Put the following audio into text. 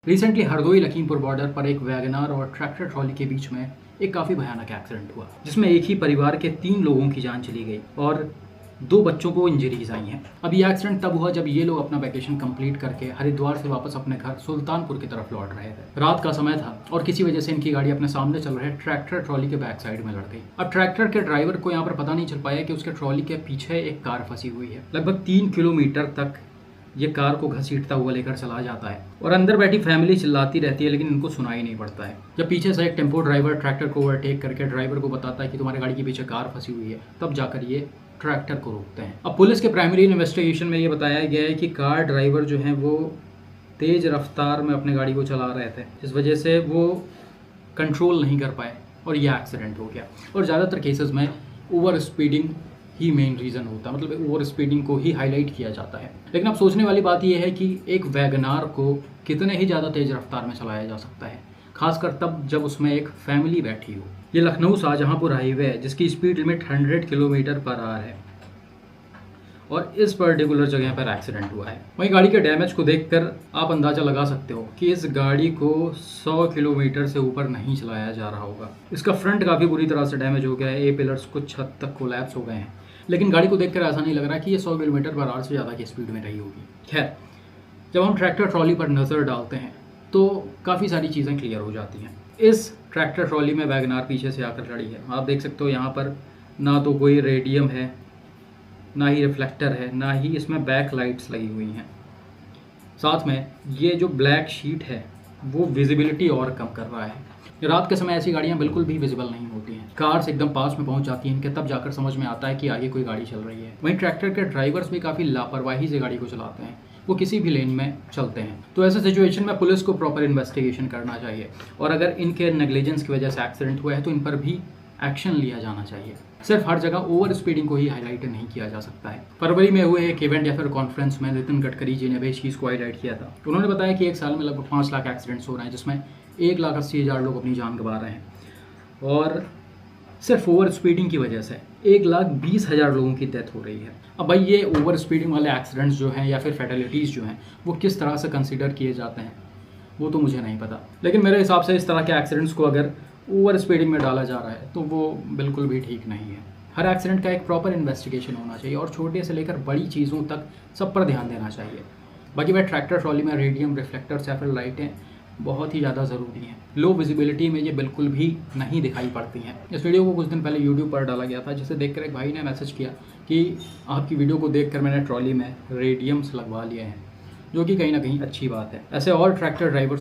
Recently Hardoi Lakhimpur border पर एक WagonR और ट्रैक्टर ट्रॉली के बीच में एक काफ़ी भयानक एक्सीडेंट हुआ, जिसमें एक ही परिवार के 3 लोगों की जान चली गई और 2 बच्चों को इंजरीज आई हैं। अब ये एक्सीडेंट तब हुआ जब ये लोग अपना वैकेशन कंप्लीट करके हरिद्वार से वापस अपने घर सुल्तानपुर की तरफ लौट रहे थे। रात का समय था और किसी वजह से इनकी गाड़ी अपने सामने चल रहे ट्रैक्टर ट्रॉली के बैक साइड में लड़ गई। अब ट्रैक्टर के ड्राइवर को यहाँ पर पता नहीं चल पाया कि उसके ट्रॉली के पीछे एक कार फंसी हुई है। लगभग 3 किलोमीटर तक ये कार को घसीटता हुआ लेकर चला जाता है और अंदर बैठी फैमिली चिल्लाती रहती है, लेकिन इनको सुनाई नहीं पड़ता है। जब पीछे से एक टेम्पो ड्राइवर ट्रैक्टर को ओवरटेक करके ड्राइवर को बताता है कि तुम्हारी गाड़ी के पीछे कार फंसी हुई है, तब जाकर ये ट्रैक्टर को रोकते हैं। अब पुलिस के प्राइमरी इन्वेस्टिगेशन में ये बताया गया है कि कार ड्राइवर जो है वो तेज रफ्तार में अपनी गाड़ी को चला रहे थे, इस वजह से वो कंट्रोल नहीं कर पाए और यह एक्सीडेंट हो गया। और ज़्यादातर केसेस में ओवर स्पीडिंग ही मेन रीज़न होता है, मतलब ओवर स्पीडिंग को ही हाईलाइट किया जाता है। लेकिन अब सोचने वाली बात यह है कि एक वैगनार को कितने ही ज़्यादा तेज़ रफ्तार में चलाया जा सकता है, खासकर तब जब उसमें एक फैमिली बैठी हो। ये लखनऊ शाहजहांपुर हाईवे है जिसकी speed limit 100 kilometre per hour है और इस पर्टिकुलर जगह पर एक्सीडेंट हुआ है। वहीं गाड़ी के डैमेज को देखकर आप अंदाज़ा लगा सकते हो कि इस गाड़ी को 100 किलोमीटर से ऊपर नहीं चलाया जा रहा होगा। इसका फ्रंट काफ़ी बुरी तरह से डैमेज हो गया है, ए पिलर्स कुछ हद तक कोलैप्स हो गए हैं, लेकिन गाड़ी को देखकर ऐसा नहीं लग रहा कि ये 100 किलोमीटर पर आवर से ज़्यादा की स्पीड में रही होगी। खैर, जब हम ट्रैक्टर ट्रॉली पर नज़र डालते हैं तो काफ़ी सारी चीज़ें क्लियर हो जाती हैं। इस ट्रैक्टर ट्रॉली में वैगनार पीछे से आकर लड़ी है। आप देख सकते हो यहाँ पर ना तो कोई रेडियम है, ना ही रिफ्लेक्टर है, ना ही इसमें बैक लाइट्स लगी हुई हैं। साथ में ये जो ब्लैक शीट है वो विजिबिलिटी और कम कर रहा है। रात के समय ऐसी गाड़ियाँ बिल्कुल भी विजिबल नहीं होती हैं। कार्स एकदम पास में पहुंच जाती हैं इनके, तब जाकर समझ में आता है कि आगे कोई गाड़ी चल रही है। वहीं ट्रैक्टर के ड्राइवर्स भी काफ़ी लापरवाही से गाड़ी को चलाते हैं, वो किसी भी लेन में चलते हैं। तो ऐसे सिचुएशन में पुलिस को प्रॉपर इन्वेस्टिगेशन करना चाहिए और अगर इनके नेग्लिजेंस की वजह से एक्सीडेंट हुआ है तो इन पर भी एक्शन लिया जाना चाहिए। सिर्फ हर जगह ओवर स्पीडिंग को ही हाईलाइट नहीं किया जा सकता है। फरवरी में हुए एक इवेंट या फिर कॉन्फ्रेंस में नितिन गडकरी जी ने भी इस चीज़ को हाईलाइट किया था। उन्होंने बताया कि एक साल में लगभग 5 लाख एक्सीडेंट्स हो रहे हैं, जिसमें 1,80,000 लोग अपनी जान गंवा रहे हैं और सिर्फ ओवर स्पीडिंग की वजह से 1,20,000 लोगों की डेथ हो रही है। अब भाई ये ओवर स्पीडिंग वाले एक्सीडेंट्स जो हैं या फिर फैटलिटीज़ जो हैं वो किस तरह से कंसीडर किए जाते हैं वो तो मुझे नहीं पता, लेकिन मेरे हिसाब से इस तरह के एक्सीडेंट्स को अगर ओवर स्पीडिंग में डाला जा रहा है तो वो बिल्कुल भी ठीक नहीं है। हर एक्सीडेंट का एक प्रॉपर इन्वेस्टिगेशन होना चाहिए और छोटे से लेकर बड़ी चीज़ों तक सब पर ध्यान देना चाहिए। बाकी वह ट्रैक्टर ट्रॉली में रेडियम रिफ्लेक्टर्स या फिर लाइटें बहुत ही ज़्यादा ज़रूरी हैं। लो विजिबिलिटी में ये बिल्कुल भी नहीं दिखाई पड़ती हैं। इस वीडियो को कुछ दिन पहले यूट्यूब पर डाला गया था, जिसे देखकर एक भाई ने मैसेज किया कि आपकी वीडियो को देखकर मैंने ट्रॉली में रेडियम्स लगवा लिए हैं, जो कि कहीं ना कहीं अच्छी बात है। ऐसे और ट्रैक्टर ड्राइवर्स